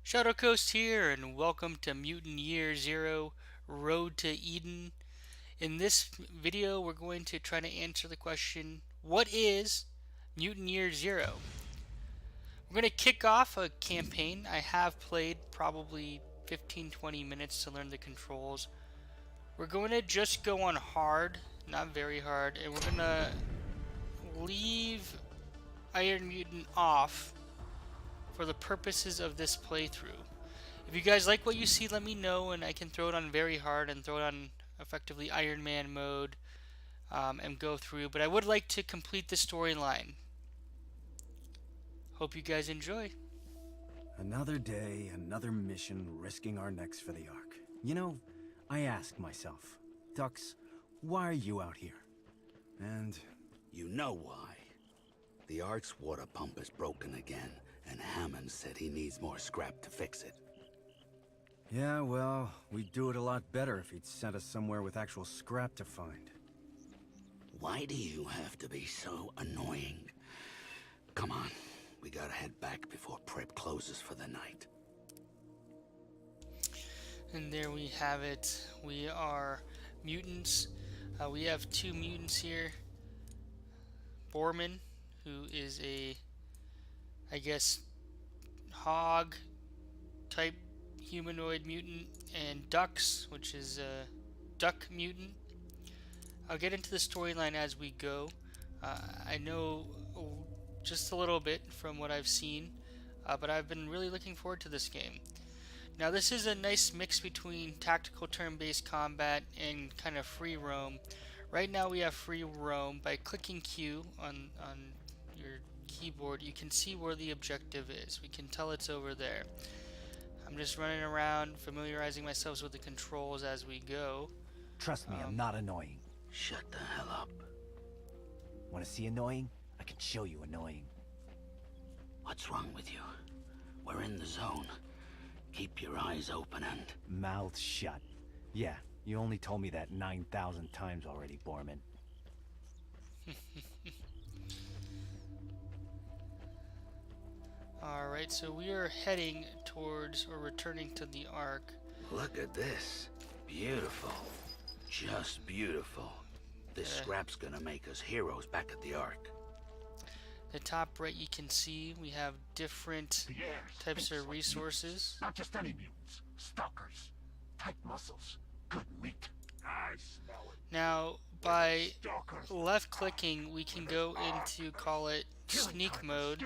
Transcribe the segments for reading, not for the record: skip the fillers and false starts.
Shadowcoast here, and welcome to Mutant Year Zero Road to Eden. In this video, we're going to try to answer the question, what is Mutant Year Zero? We're going to kick off a campaign. I have played probably 15-20 minutes to learn the controls. We're going to just go on hard, not very hard, and we're going to leave Iron Mutant off for the purposes of this playthrough. If you guys like what you see, let me know, and I can throw it on very hard and throw it on effectively Iron Man mode and go through. But I would like to complete the storyline. Hope you guys enjoy. Another day, another mission, risking our necks for the Ark. You know, I ask myself, Dux, why are you out here? And You know why. The Ark's water pump is broken again, and Hammond said he needs more scrap to fix it. yeah, well, we'd do it a lot better if he'd sent us somewhere with actual scrap to find. Why do you have to be so annoying? Come on, we gotta head back before prep closes for the night. And there we have it. We are mutants. We have two mutants here. Borman, who is a, I guess, hog type humanoid mutant, and Dux, which is a duck mutant. I'll get into the storyline as we go. I know just a little bit from what I've seen, but I've been really looking forward to this game. Now, this is a nice mix between tactical turn-based combat and kind of free roam. Right now we have free roam. By clicking Q on your keyboard, you can see where the objective is. We can tell it's over there. I'm just running around, familiarizing myself with the controls as we go. Trust me, I'm not annoying. Shut the hell up. Want to see annoying? I can show you annoying. What's wrong with you? We're in the zone. Keep your eyes open and... Mouth shut. Yeah, you only told me that 9,000 times already, Borman. Alright, so we are heading towards, or returning to the Ark. Look at this. Beautiful. Just beautiful. This scrap's gonna make us heroes back at the Ark. The top right, you can see we have different types of resources. Not just any mutants. Stalkers. Tight muscles. Good meat. I smell it. Now, by Stalkers. left clicking, we can go into, call it, sneak mode,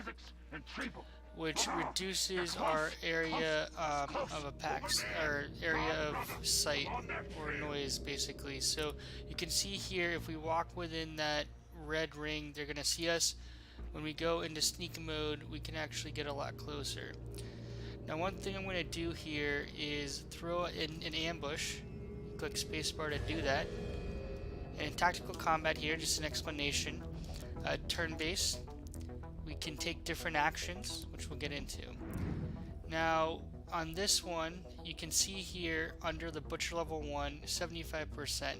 which reduces our area of attacks, or area of sight or noise, basically. So you can see here, if we walk within that red ring, they're going to see us. When we go into sneak mode, we can actually get a lot closer. Now, one thing I'm going to do here is throw in an ambush. Click spacebar to do that. And in tactical combat here, just an explanation. Turn-based, we can take different actions, which we'll get into. Now, on this one, you can see here under the Butcher level 1, 75%.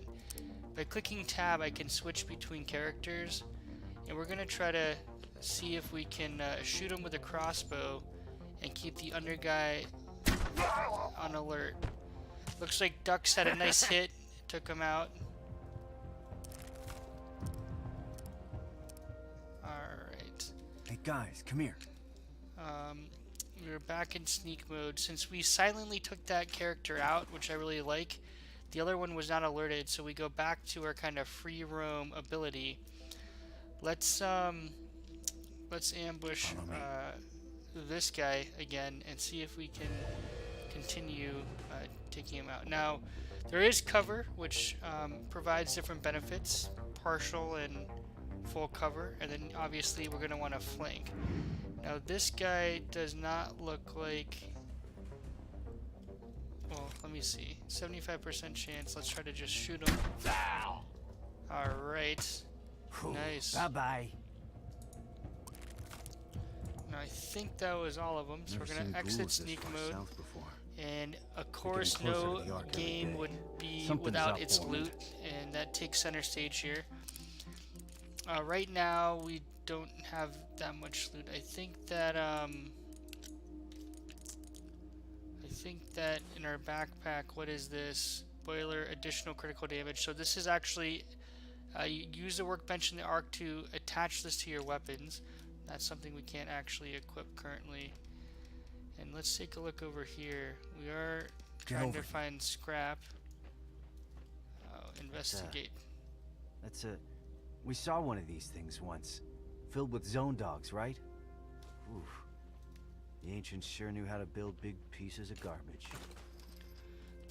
By clicking tab, I can switch between characters, and we're going to try to see if we can shoot him with a crossbow and keep the under guy on alert. Looks like Dux had a nice hit, took him out. Alright. Hey guys, come here. We're back in sneak mode. Since we silently took that character out, which I really like, the other one was not alerted, so we go back to our kind of free roam ability. Let's ambush this guy again and see if we can continue taking him out. Now, there is cover, which provides different benefits, partial and full cover, and then obviously we're going to want to flank. Now, this guy does not look like... Well, let me see. 75% chance. Let's try to just shoot him. Alright. Nice. Bye-bye. Now, I think that was all of them, so we're going to exit sneak mode. And, of course, no game would be without its loot, and that takes center stage here. Right now, we don't have that much loot. I think that, think that in our backpack, what is this? Boiler, additional critical damage. So this is actually, you use the workbench in the Ark to attach this to your weapons. That's something we can't actually equip currently. And let's take a look over here. We are trying to find scrap. Investigate. We saw one of these things once. Filled with zone dogs, right? Oof. The ancients sure knew how to build big pieces of garbage.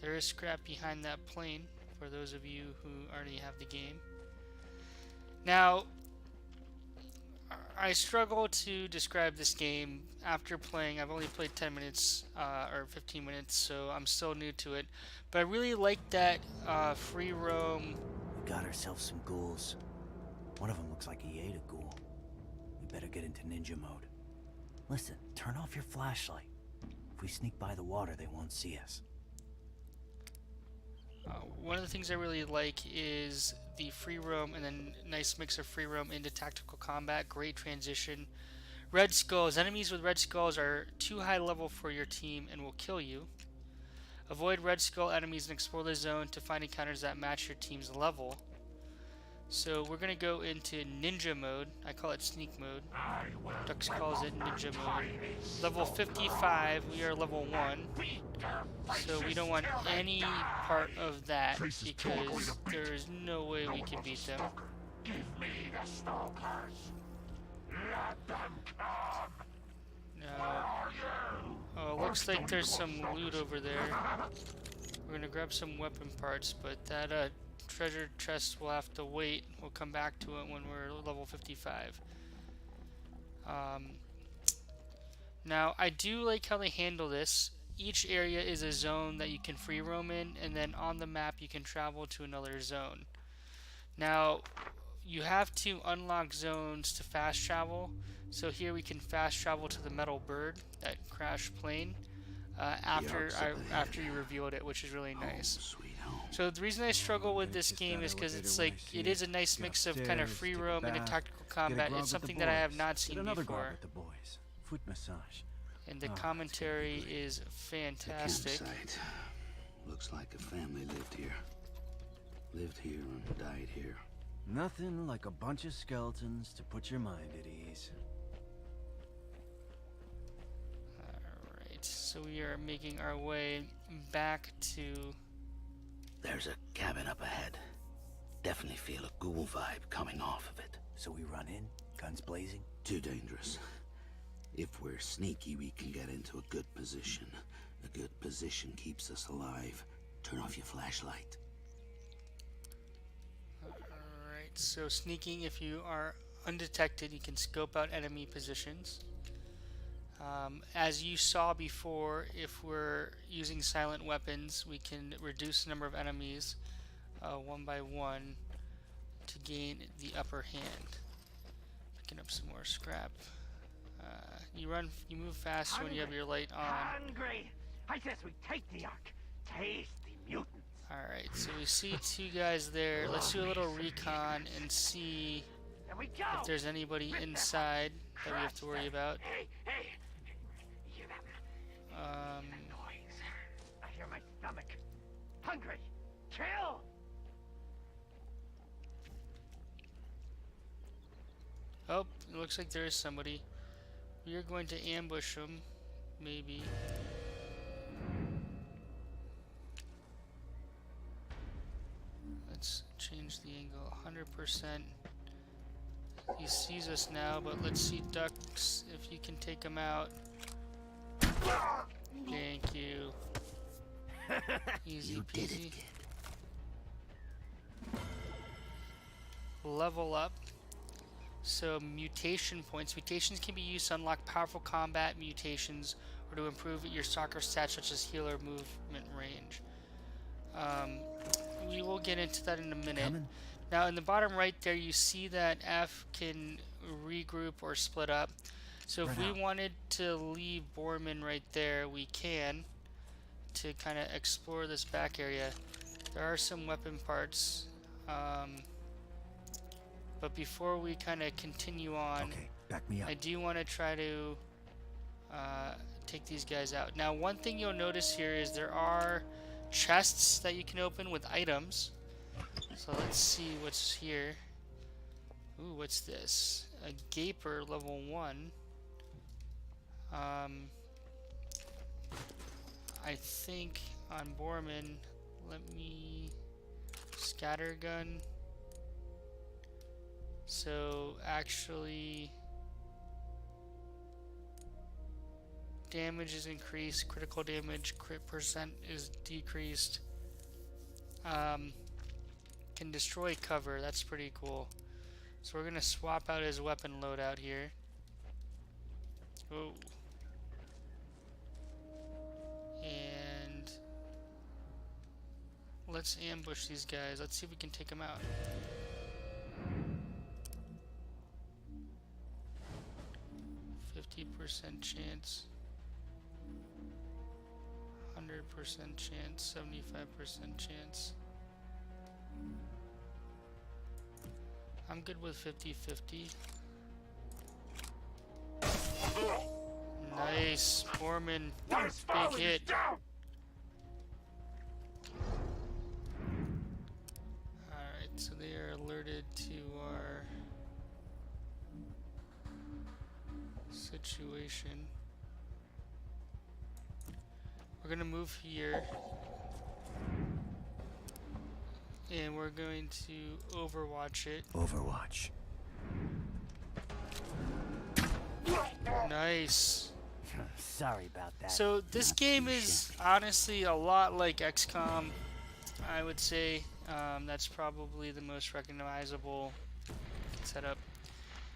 There is scrap behind that plane, for those of you who already have the game. Now, I struggle to describe this game after playing. I've only played 10 minutes or 15 minutes, so I'm still new to it. But I really like that free roam. We got ourselves some ghouls. One of them looks like he ate a ghoul. We better get into ninja mode. Listen, turn off your flashlight. If we sneak by the water, they won't see us. One of the things I really like is the free roam and then nice mix of free roam into tactical combat. Great transition. Red skulls. Enemies with red skulls are too high level for your team and will kill you. Avoid red skull enemies and explore the zone to find encounters that match your team's level. So we're going to go into ninja mode. I call it sneak mode. Dux calls it ninja mode. Level 55, we are level 1. So we don't want any part of that because there is no way we can beat them. Give me the stalkers. Let them come. No. Oh, looks like there's some loot over there. We're going to grab some weapon parts, but that treasure chest will have to wait. We'll come back to it when we're level 55. Now, I do like how they handle this. Each area is a zone that you can free roam in, and then on the map you can travel to another zone. Now, you have to unlock zones to fast travel. So here we can fast travel to the metal bird, that crash plane, after you revealed it, which is really nice. So the reason I struggle with this game is because it's like it is a nice mix of kind of free roam and tactical combat. It's something that I have not seen before, Foot massage. and the commentary is fantastic. Campsite. Looks like a family lived here. Lived here and died here. Nothing like a bunch of skeletons to put your mind at ease. Alright, so we are making our way back to... There's a cabin up ahead. Definitely feel a ghoul vibe coming off of it. So we run in, guns blazing? Too dangerous. If we're sneaky, we can get into a good position. A good position keeps us alive. Turn off your flashlight. Alright, so sneaking, if you are undetected, you can scope out enemy positions. As you saw before, if we're using silent weapons, we can reduce the number of enemies one by one to gain the upper hand. Picking up some more scrap. You move faster when you have your light on. Hungry. I guess we take the Ark. Taste the mutants. Alright, so we see two guys there. Let's do a little recon and see There we go. if there's anybody inside that we have to worry about. Hey, hey. You hear that noise? I hear my stomach. Hungry. Kill. Oh, it looks like there is somebody. We are going to ambush them, maybe. Let's change the angle 100%. He sees us now, but let's see Ducks if you can take him out. Thank you. Easy You did peasy. it, kid. Level up. So mutation points. Mutations can be used to unlock powerful combat mutations or to improve your soccer stats such as healer movement range. We will get into that in a minute. Now in the bottom right there you see that F can regroup or split up. So if we wanted to leave Borman right there, we can, to kind of explore this back area. There are some weapon parts. But before we kind of continue on, Okay, back me up. I do want to try to take these guys out. Now, one thing you'll notice here is there are chests that you can open with items. So let's see what's here. Ooh, what's this? A Gaper level 1. I think on Borman, let me scattergun. So actually, damage is increased, critical damage, crit percent is decreased. Can destroy cover, that's pretty cool. So we're gonna swap out his weapon loadout here. Oh. And let's ambush these guys. Let's see if we can take them out. %50 chance. 100% chance. 75% chance. I'm good with 50-50. Nice, Foreman. Big hit. Alright, so they are alerted to our situation. We're gonna move here. And we're going to overwatch it. Overwatch. Nice. Sorry about that. So this game is honestly a lot like XCOM, I would say. That's probably the most recognizable setup.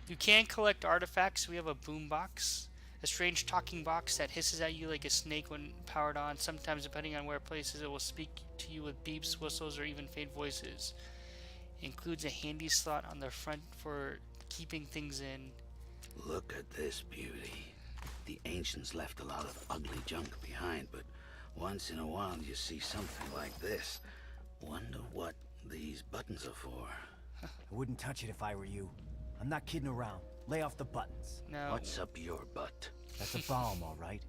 You can collect artifacts. We have a boombox, a strange talking box that hisses at you like a snake when powered on. Sometimes, depending on where it places, it will speak to you with beeps, whistles, or even faint voices. It includes a handy slot on the front for keeping things in. Look at this beauty. The ancients left a lot of ugly junk behind, but once in a while you see something like this. Wonder what these buttons are for. I wouldn't touch it if I were you. I'm not kidding around. Lay off the buttons. No. What's up your butt? That's a bomb, all right.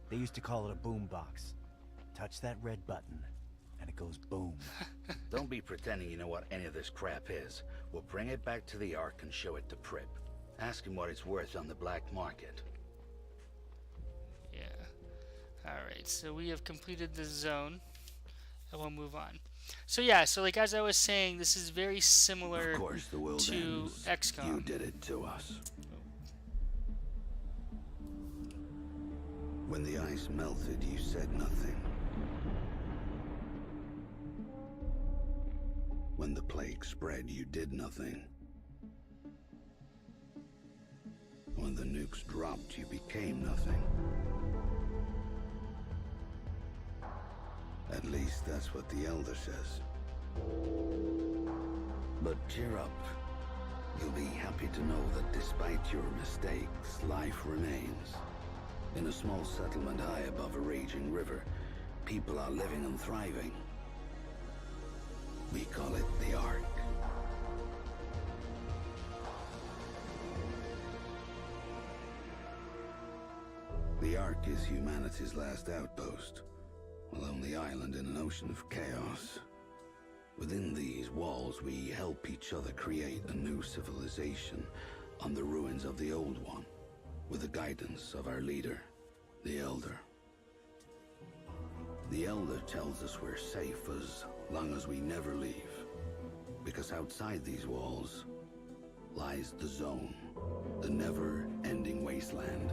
They used to call it a boom box. Touch that red button, and it goes boom. Don't be pretending you know what any of this crap is. We'll bring it back to the Ark and show it to Prip. Ask him what it's worth on the black market. Yeah. Alright, so we have completed the zone. And we'll move on. So yeah, so like as I was saying, this is very similar Of course the world to ends. XCOM. You did it to us. When the ice melted, you said nothing. When the plague spread, you did nothing. When the nukes dropped, you became nothing. At least that's what the Elder says. But cheer up. You'll be happy to know that despite your mistakes, life remains. In a small settlement high above a raging river, people are living and thriving. We call it the Ark. The Ark is humanity's last outpost, a lonely island in an ocean of chaos. Within these walls, we help each other create a new civilization on the ruins of the old one, with the guidance of our leader, the Elder. The Elder tells us we're safe as long as we never leave, because outside these walls lies the Zone, the never-ending wasteland.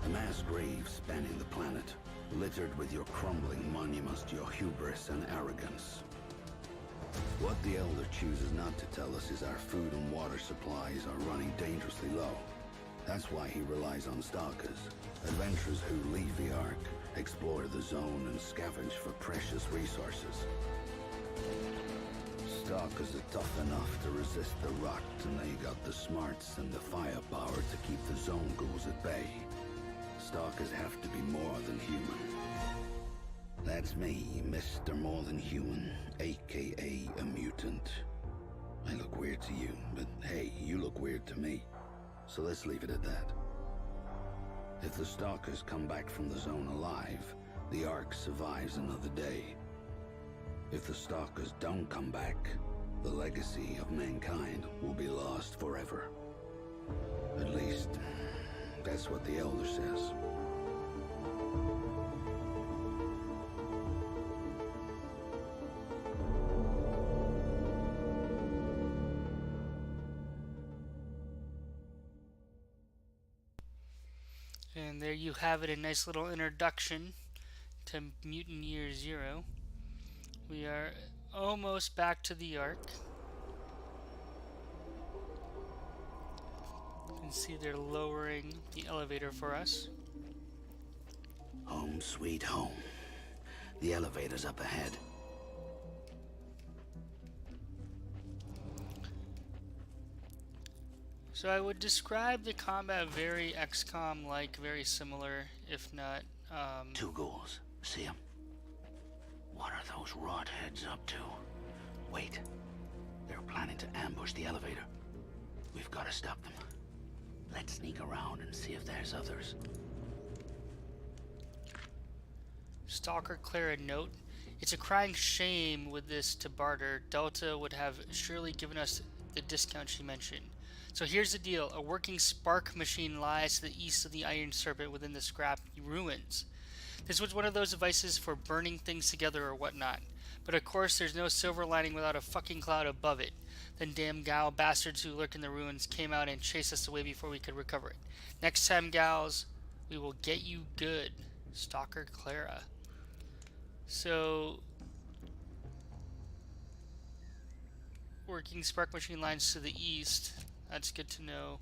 A mass grave spanning the planet, littered with your crumbling monuments to your hubris and arrogance. What the Elder chooses not to tell us is our food and water supplies are running dangerously low. That's why he relies on stalkers, adventurers who leave the Ark, explore the Zone, and scavenge for precious resources. Stalkers are tough enough to resist the rot, and they got the smarts and the firepower to keep the Zone ghouls at bay. Stalkers have to be more than human. That's me, Mr. More Than Human, aka a mutant. I look weird to you, but hey, you look weird to me. so let's leave it at that. If the Stalkers come back from the zone alive, the Ark survives another day. If the Stalkers don't come back, the legacy of mankind will be lost forever. At least, that's what the Elder says. And there you have it, a nice little introduction to Mutant Year Zero. We are almost back to the Ark. You can see they're lowering the elevator for us. Home sweet home. The elevator's up ahead. So I would describe the combat very XCOM-like, very similar, if not... Two ghouls. See them? What are those rot heads up to? Wait. They're planning to ambush the elevator. We've got to stop them. Let's sneak around and see if there's others. Stalker Clara note. It's a crying shame with this to barter. Delta would have surely given us the discount she mentioned. So here's the deal. A working spark machine lies to the east of the Iron Serpent within the scrap ruins. This was one of those devices for burning things together or whatnot. But of course there's no silver lining without a fucking cloud above it. Then damn gal bastards who lurk in the ruins came out and chased us away before we could recover it. Next time, gals, we will get you good. Stalker Clara. So... working spark machine lines to the east. That's good to know.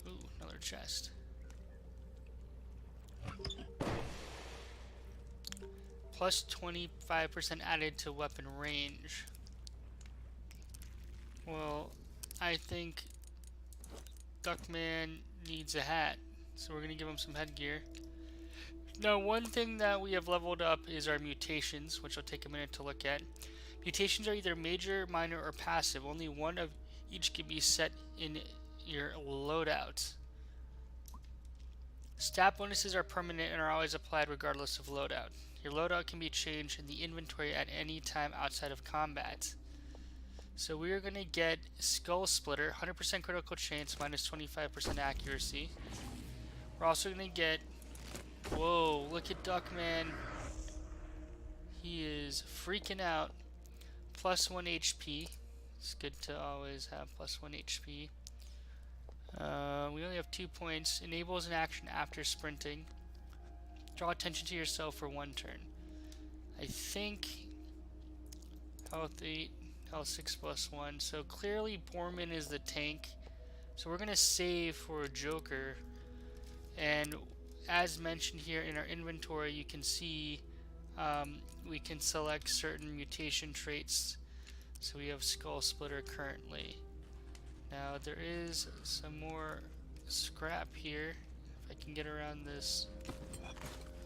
Ooh, another chest. Plus 25% added to weapon range. Well, I think Duckman needs a hat, so we're gonna give him some headgear. Now, one thing that we have leveled up is our mutations, which will take a minute to look at. Mutations are either major, minor, or passive. Only one of each can be set in your loadout. Stat bonuses are permanent and are always applied regardless of loadout. Your loadout can be changed in the inventory at any time outside of combat. So we are going to get Skull Splitter, 100% critical chance, minus 25% accuracy. We're also going to get... Whoa, look at Duckman. He is freaking out. Plus 1 HP. It's good to always have plus 1 HP. We only have 2 points. Enables an action after sprinting. Draw attention to yourself for 1 turn. I think health 8, health 6 plus 1. So clearly Borman is the tank. So we're going to save for Joker. And as mentioned here in our inventory, you can see we can select certain mutation traits. So we have Skull Splitter currently. Now there is some more scrap here. If I can get around this.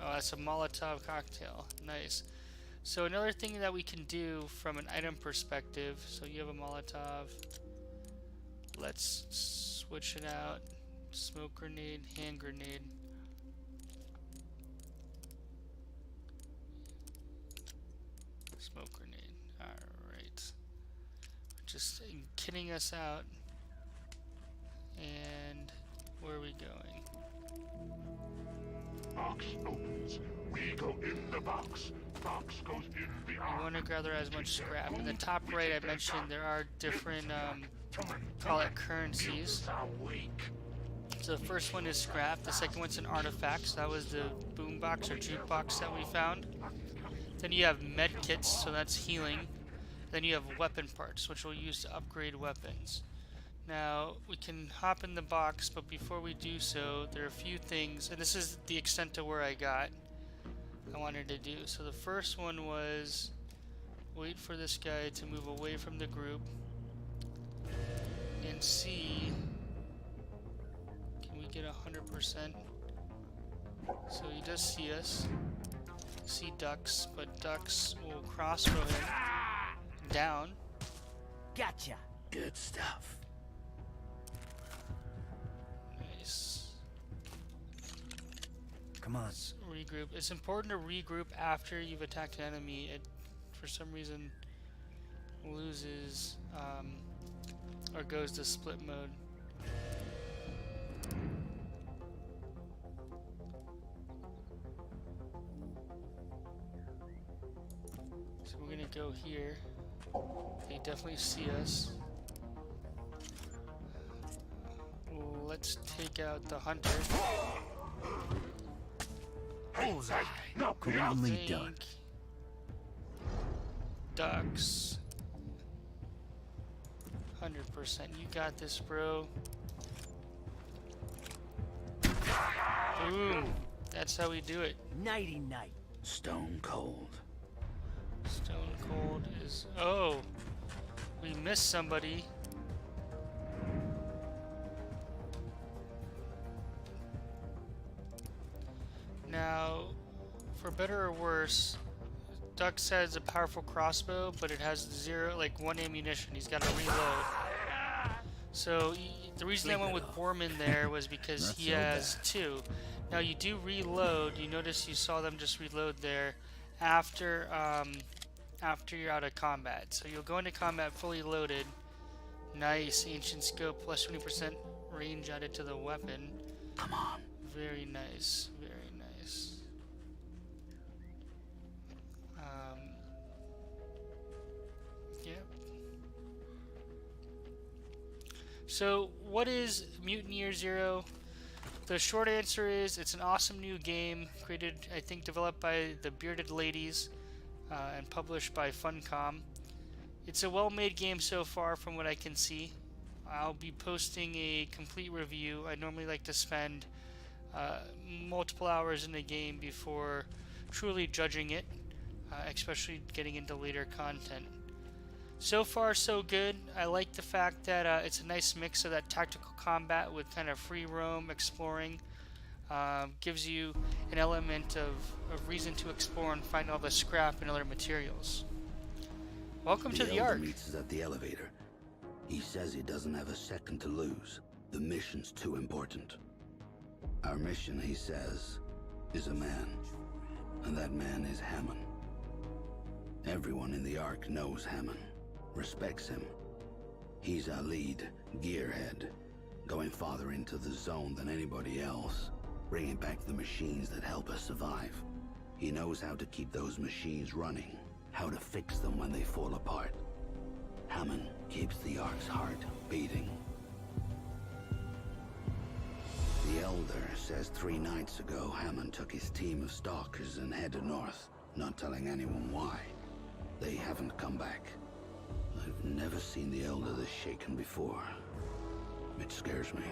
Oh, that's a Molotov cocktail. Nice. So another thing that we can do from an item perspective. So you have a Molotov. Let's switch it out. Smoke grenade, hand grenade. Smoke grenade. Alright. Just kidding us out. And where are we going? Box opens. We go in the box. Box goes in the I want to gather as much scrap. In the top right, I mentioned there are different, call it currencies. So the first one is scrap. The second one's an artifact. So that was the boombox or jukebox that we found. Then you have med kits, so that's healing. Then you have weapon parts, which we'll use to upgrade weapons. Now, we can hop in the box, but before we do so, there are a few things, and this is the extent to where I wanted to do. So the first one was wait for this guy to move away from the group and see, can we get 100%? So he does see us. See ducks, but ducks will crossbow him down. Gotcha. Good stuff. Come on. Let's regroup. It's important to regroup after you've attacked an enemy. It, for some reason, loses or goes to split mode. So we're gonna go here. They definitely see us. Let's take out the hunter. Bullseye. Knock me out. Only done. Ducks. 100%. You got this, bro. Boom. That's how we do it. Nighty night. Stone cold. Stone cold is... Oh! We missed somebody. Now, for better or worse, Dux has a powerful crossbow, but it has one ammunition. He's got to reload. So the reason I went with Borman there was because he has two. Now you do reload. You notice you saw them just reload there after you're out of combat. So you'll go into combat fully loaded. Nice. Ancient scope plus 20% range added to the weapon. Come on. Very nice. Very nice. Yep. So, what is Mutant Year Zero? The short answer is it's an awesome new game created, I think, developed by the Bearded Ladies and published by Funcom. It's a well-made game so far from what I can see. I'll be posting a complete review. I normally like to spend multiple hours in the game before truly judging it, especially getting into later content. So far, so good. I like the fact that it's a nice mix of that tactical combat with kind of free roam exploring. Gives you an element of reason to explore and find all the scrap and other materials. Welcome to the Elder Ark. meets us at the elevator. He says he doesn't have a second to lose. The mission's too important. Our mission, he says, is a man. And that man is Hammond. Everyone in the Ark knows Hammond, respects him. He's our lead, gearhead, going farther into the zone than anybody else, bringing back the machines that help us survive. He knows how to keep those machines running, how to fix them when they fall apart. Hammond keeps the Ark's heart beating. The Elder says 3 nights ago Hammond took his team of stalkers and headed north, not telling anyone why. They haven't come back. I've never seen the Elder this shaken before. It scares me.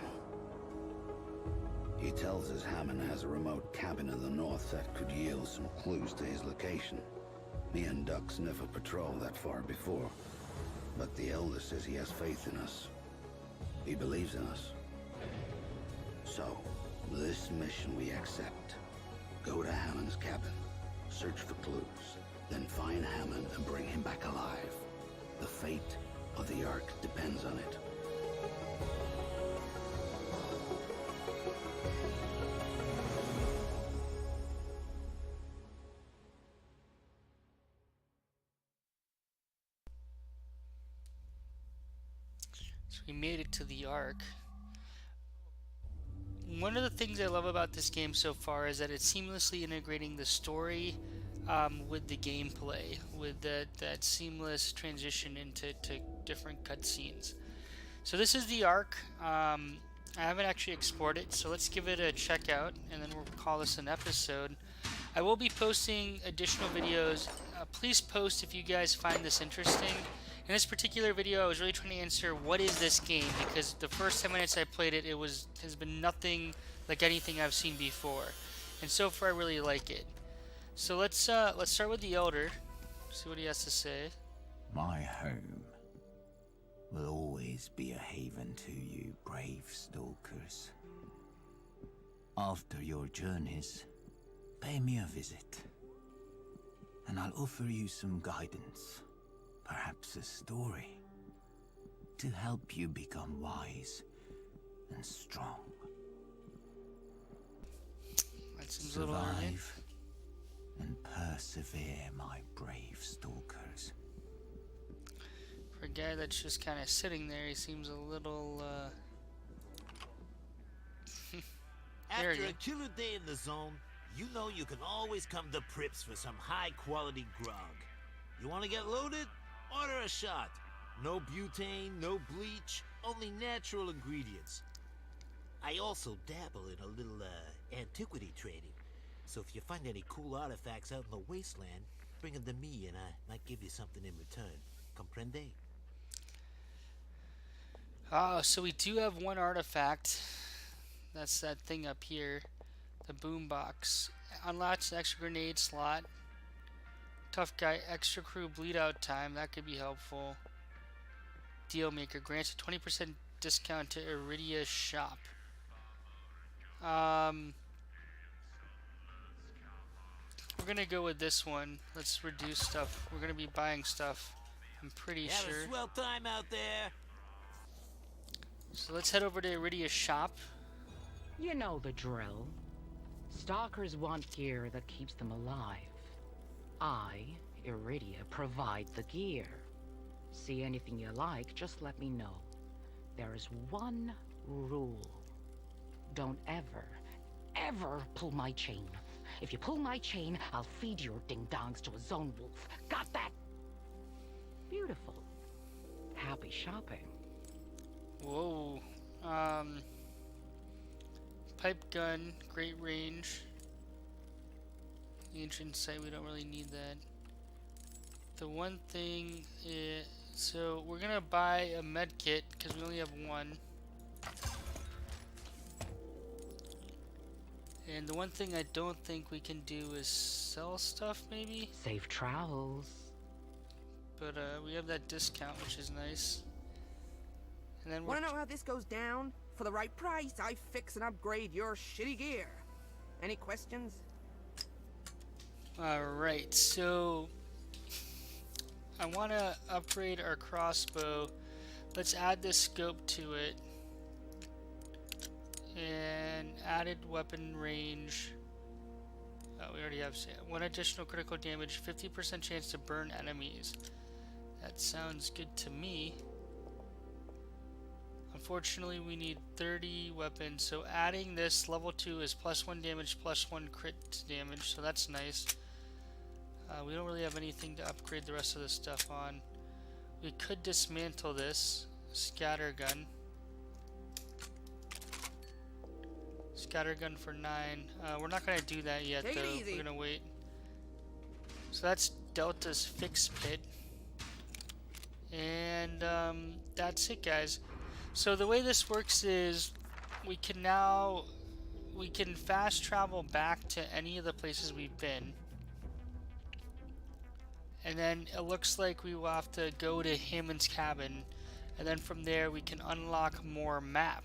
He tells us Hammond has a remote cabin in the north that could yield some clues to his location. Me and Dux never patrolled that far before, but the Elder says he has faith in us. He believes in us. So, this mission we accept. Go to Hammond's cabin, search for clues, then find Hammond and bring him back alive. The fate of the Ark depends on it. So we made it to the Ark. One of the things I love about this game so far is that it's seamlessly integrating the story with the gameplay, with that seamless transition into different cutscenes. So this is the Ark. I haven't actually explored it, so let's give it a check out, and then we'll call this an episode. I will be posting additional videos. Please post if you guys find this interesting. In this particular video, I was really trying to answer what is this game, because the first 10 minutes I played it, has been nothing like anything I've seen before, and so far I really like it. So let's start with the Elder, see what he has to say. My home will always be a haven to you, brave stalkers. After your journeys, pay me a visit, and I'll offer you some guidance. Perhaps a story to help you become wise and strong. Seems a little arrogant. Survive and persevere, my brave stalkers. For a guy that's just kind of sitting there, he seems a little, After arrogant. a killer day in the zone, you know you can always come to Prips for some high-quality grog. You want to get loaded? Order a shot. No butane, no bleach, only natural ingredients. I also dabble in a little, antiquity trading. So if you find any cool artifacts out in the wasteland, bring them to me and I might give you something in return. Comprende? Oh, so we do have one artifact. That's that thing up here. The boombox. Unlocks an extra grenade slot. Tough guy, extra crew bleed out time. That could be helpful. Deal maker grants a 20% discount to Iridia's shop. We're gonna go with this one. Let's reduce stuff. We're gonna be buying stuff, I'm pretty Have sure. a swell time out there. So let's head over to Iridia's shop. You know the drill. Stalkers want gear that keeps them alive. I, Iridia, provide the gear. See anything you like, just let me know. There is one rule. Don't ever pull my chain. If you pull my chain, I'll feed your ding-dongs to a zone wolf. Got that? Beautiful. Happy shopping. Whoa. Pipe gun, great range. Ancient site, we don't really need that. The one thing is, so we're gonna buy a med kit because we only have one. And the one thing I don't think we can do is sell stuff, maybe? Safe travels. But we have that discount, which is nice. And then we're Want to know how this goes down? For the right price, I fix and upgrade your shitty gear. Any questions? Alright, so I want to upgrade our crossbow. Let's add this scope to it. And added weapon range. We already have one additional critical damage, 50% chance to burn enemies. That sounds good to me. Unfortunately, we need 30 weapons, so adding this level 2 is +1 damage, +1 crit damage, so that's nice. We don't really have anything to upgrade the rest of this stuff on. We could dismantle this scattergun. Scattergun for 9. We're not going to do that yet, Take it though. easy. We're going to wait. So that's Delta's fix pit. And that's it, guys. So the way this works is we can fast travel back to any of the places we've been. And then it looks like we will have to go to Hammond's cabin. And then from there we can unlock more map.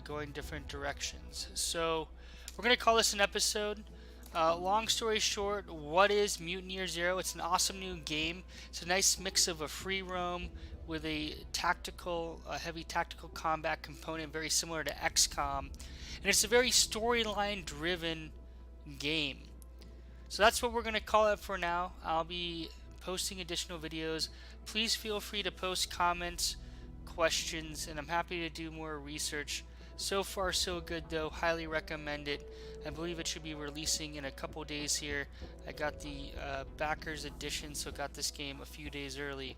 Going different directions. So we're going to call this an episode. Long story short, what is Mutant Year Zero? It's an awesome new game. It's a nice mix of a free roam with a heavy tactical combat component, very similar to XCOM. And it's a very storyline driven game. So that's what we're going to call it for now. I'll be posting additional videos. Please feel free to post comments, questions, and I'm happy to do more research. So far so good though, highly recommend it. I believe it should be releasing in a couple days here. I got the backers edition, so got this game a few days early.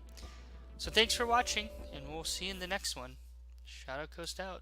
So thanks for watching, and we'll see you in the next one. Shadowcoast out.